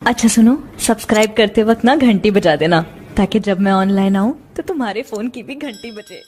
अच्छा सुनो, सब्सक्राइब करते वक्त ना घंटी बजा देना, ताकि जब मैं ऑनलाइन आऊँ तो तुम्हारे फोन की भी घंटी बजे।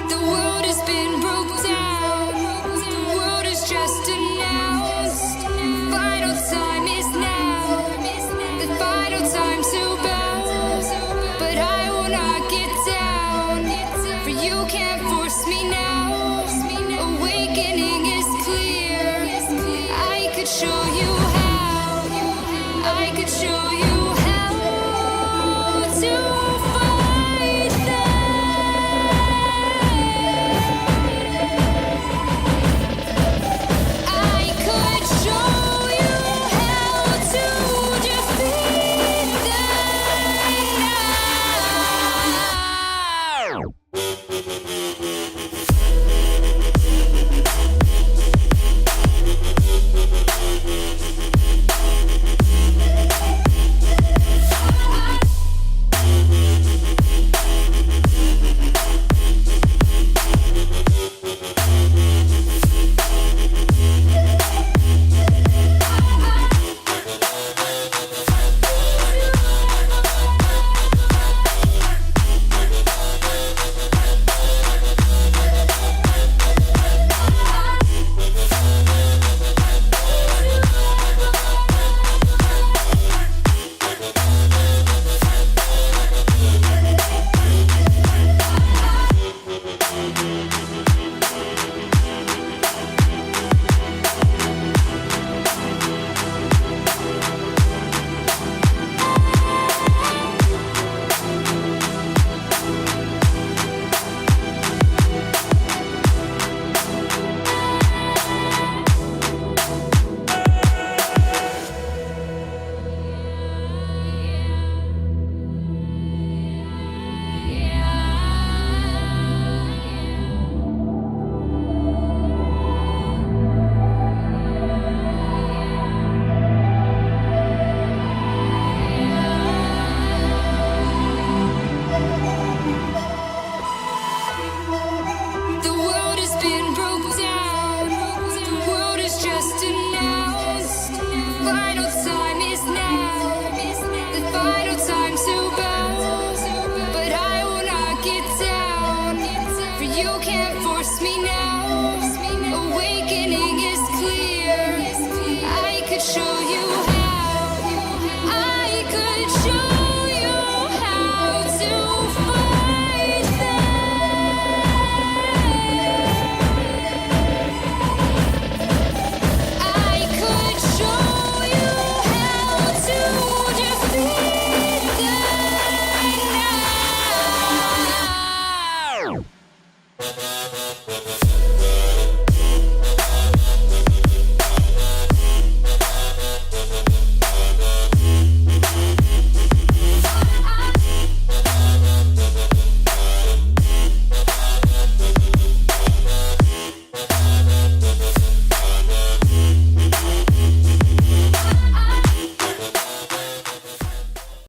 The world has been broke down. The world is just announced. Final time is now. The final time to bow. But I will not get down. For you can't force me now. Awakening is clear. I could show you how. I could show you.